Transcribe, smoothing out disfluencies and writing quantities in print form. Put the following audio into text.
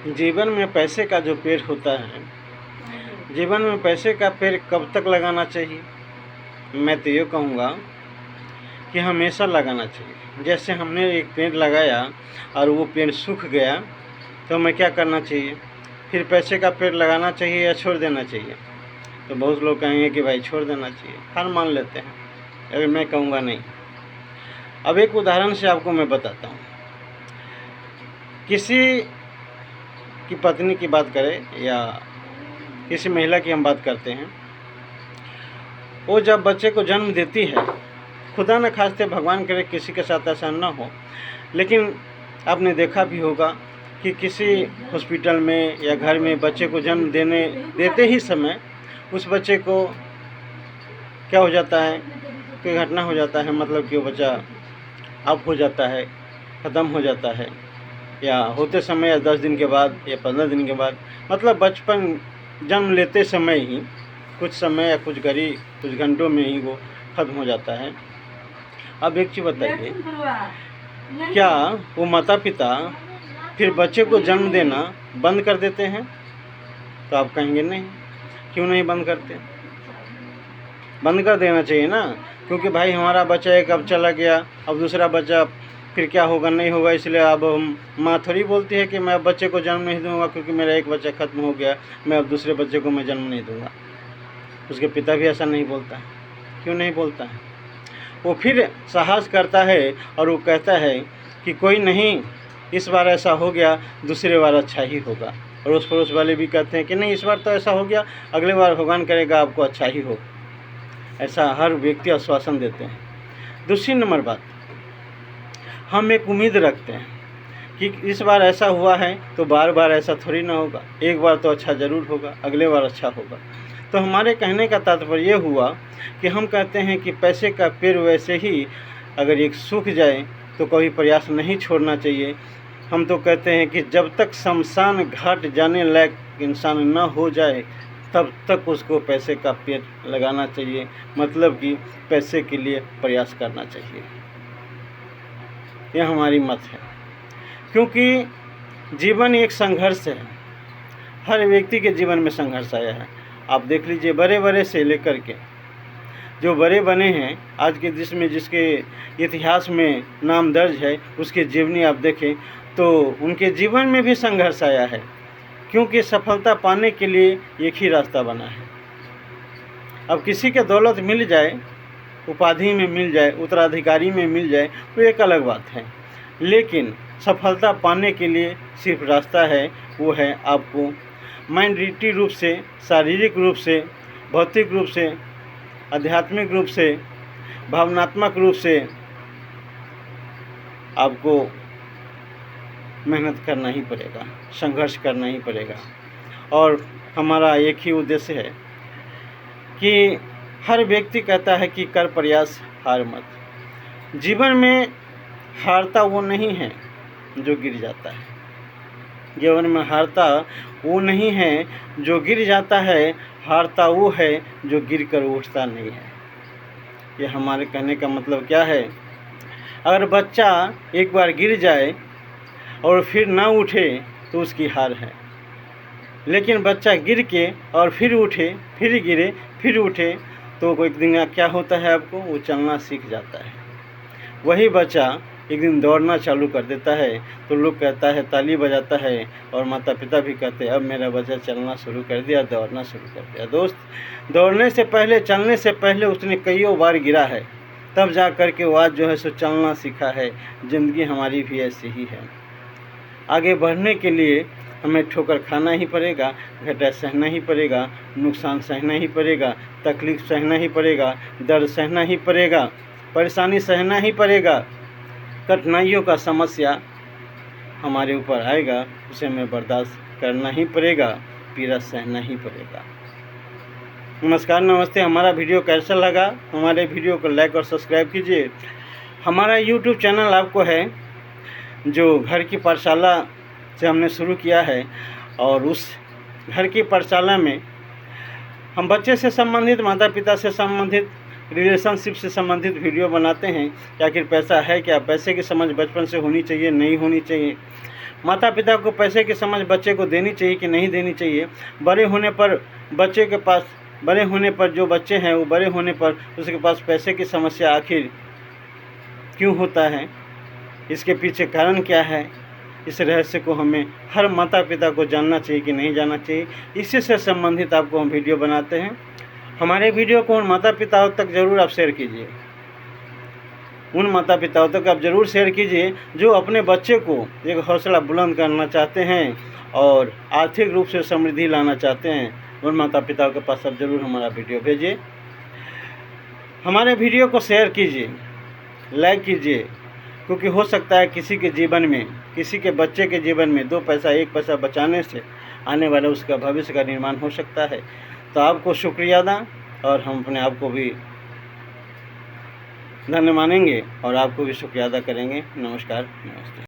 जीवन में पैसे का जो पेड़ होता है, जीवन में पैसे का पेड़ कब तक लगाना चाहिए? मैं तो ये कहूँगा कि हमेशा लगाना चाहिए। जैसे हमने एक पेड़ लगाया और वो पेड़ सूख गया तो हमें क्या करना चाहिए? फिर पैसे का पेड़ लगाना चाहिए या छोड़ देना चाहिए? तो बहुत लोग कहेंगे कि भाई छोड़ देना चाहिए, हार मान लेते हैं। अगर मैं कहूँगा नहीं। अब एक उदाहरण से आपको मैं बताता हूँ। किसी की पत्नी की बात करें या किसी महिला की हम बात करते हैं, वो जब बच्चे को जन्म देती है, खुदा न खास्ते भगवान करे किसी के साथ ऐसा न हो, लेकिन आपने देखा भी होगा कि किसी हॉस्पिटल में या घर में बच्चे को जन्म देते ही समय उस बच्चे को क्या हो जाता है, कोई घटना हो जाता है, मतलब कि वो बच्चा ऑफ हो जाता है, ख़त्म हो जाता है, या होते समय या 10 दिन के बाद या 15 दिन के बाद, मतलब बचपन जन्म लेते समय ही कुछ समय या कुछ घंटों में ही वो ख़त्म हो जाता है। अब एक चीज़ बताइए, क्या वो माता पिता फिर बच्चे को जन्म देना बंद कर देते हैं? तो आप कहेंगे नहीं। क्यों नहीं बंद करते? बंद कर देना चाहिए ना, क्योंकि भाई हमारा बच्चा एक अब चला गया, अब दूसरा बच्चा फिर क्या होगा नहीं होगा, इसलिए अब माँ थोड़ी बोलती है कि मैं अब बच्चे को जन्म नहीं दूंगा क्योंकि मेरा एक बच्चा ख़त्म हो गया, मैं अब दूसरे बच्चे को मैं जन्म नहीं दूंगा। उसके पिता भी ऐसा नहीं बोलता है। क्यों नहीं बोलता है? वो फिर साहस करता है और वो कहता है कि कोई नहीं, इस बार ऐसा हो गया, दूसरे बार अच्छा ही होगा। अड़ोस पड़ोस वाले भी कहते हैं कि नहीं, इस बार तो ऐसा हो गया, अगले बार भगवान करेगा आपको अच्छा ही हो। ऐसा हर व्यक्ति आश्वासन देते हैं। दूसरी नंबर बात, हम एक उम्मीद रखते हैं कि इस बार ऐसा हुआ है तो बार बार ऐसा थोड़ी ना होगा, एक बार तो अच्छा ज़रूर होगा, अगले बार अच्छा होगा। तो हमारे कहने का तात्पर्य ये हुआ कि हम कहते हैं कि पैसे का पेड़ वैसे ही अगर एक सूख जाए तो कोई प्रयास नहीं छोड़ना चाहिए। हम तो कहते हैं कि जब तक शमशान घाट जाने लायक इंसान न हो जाए तब तक उसको पैसे का पेड़ लगाना चाहिए, मतलब कि पैसे के लिए प्रयास करना चाहिए। यह हमारी मत है, क्योंकि जीवन एक संघर्ष है। हर व्यक्ति के जीवन में संघर्ष आया है। आप देख लीजिए, बड़े बड़े से लेकर के जो बड़े बने हैं आज के जिसके इतिहास में नाम दर्ज है, उसके जीवनी आप देखें तो उनके जीवन में भी संघर्ष आया है, क्योंकि सफलता पाने के लिए एक ही रास्ता बना है। अब किसी के दौलत मिल जाए, उपाधि में मिल जाए, उत्तराधिकारी में मिल जाए, वो एक अलग बात है, लेकिन सफलता पाने के लिए सिर्फ रास्ता है, वो है आपको माइंडरिटी रूप से, शारीरिक रूप से, भौतिक रूप से, आध्यात्मिक रूप से, भावनात्मक रूप से आपको मेहनत करना ही पड़ेगा, संघर्ष करना ही पड़ेगा। और हमारा एक ही उद्देश्य है कि हर व्यक्ति कहता है कि कर प्रयास, हार मत। जीवन में हारता वो नहीं है जो गिर जाता है, जीवन में हारता वो नहीं है जो गिर जाता है, हारता वो है जो गिर कर उठता नहीं है। ये हमारे कहने का मतलब क्या है? अगर बच्चा एक बार गिर जाए और फिर ना उठे तो उसकी हार है, लेकिन बच्चा गिर के और फिर उठे, फिर गिरे, फिर उठे तो एक दिन क्या होता है, आपको वो चलना सीख जाता है। वही बच्चा एक दिन दौड़ना चालू कर देता है तो लोग कहता है, ताली बजाता है, और माता पिता भी कहते हैं अब मेरा बच्चा चलना शुरू कर दिया, दौड़ना शुरू कर दिया। दोस्त, दौड़ने से पहले, चलने से पहले उसने कईयों बार गिरा है, तब जा कर के वो आज जो है सो चलना सीखा है। ज़िंदगी हमारी भी ऐसी ही है। आगे बढ़ने के लिए हमें ठोकर खाना ही पड़ेगा, घाटा सहना ही पड़ेगा, नुकसान सहना ही पड़ेगा, तकलीफ़ सहना ही पड़ेगा, दर्द सहना ही पड़ेगा, परेशानी सहना ही पड़ेगा, कठिनाइयों का समस्या हमारे ऊपर आएगा, उसे हमें बर्दाश्त करना ही पड़ेगा, पीड़ा सहना ही पड़ेगा। नमस्कार, नमस्ते। हमारा वीडियो कैसा लगा? हमारे वीडियो को लाइक और सब्सक्राइब कीजिए। हमारा यूट्यूब चैनल आपको है जो घर की पाठशाला से हमने शुरू किया है, और उस घर की पाठशाला में हम बच्चे से संबंधित, माता पिता से संबंधित, रिलेशनशिप से संबंधित वीडियो बनाते हैं कि आखिर पैसा है क्या, पैसे की समझ बचपन से होनी चाहिए, नहीं होनी चाहिए, माता पिता को पैसे की समझ बच्चे को देनी चाहिए कि नहीं देनी चाहिए। बड़े होने पर जो बच्चे हैं वो बड़े होने पर उसके पास पैसे की समस्या आखिर क्यों होता है, इसके पीछे कारण क्या है, इस रहस्य को हमें हर माता पिता को जानना चाहिए कि नहीं जानना चाहिए। इसी से संबंधित आपको हम वीडियो बनाते हैं। हमारे वीडियो को उन माता पिताओं तक ज़रूर आप शेयर कीजिए, उन माता पिताओं तक आप ज़रूर शेयर कीजिए जो अपने बच्चे को एक हौसला बुलंद करना चाहते हैं और आर्थिक रूप से समृद्धि लाना चाहते हैं। उन माता पिताओं के पास आप ज़रूर हमारा वीडियो भेजिए, हमारे वीडियो को शेयर कीजिए, लाइक कीजिए, क्योंकि हो सकता है किसी के जीवन में, किसी के बच्चे के जीवन में 2 पैसा 1 पैसा बचाने से आने वाला उसका भविष्य का निर्माण हो सकता है। तो आपको शुक्रिया अदा और हम अपने आप को भी धन्य मानेंगे और आपको भी शुक्रिया अदा करेंगे। नमस्कार, नमस्ते।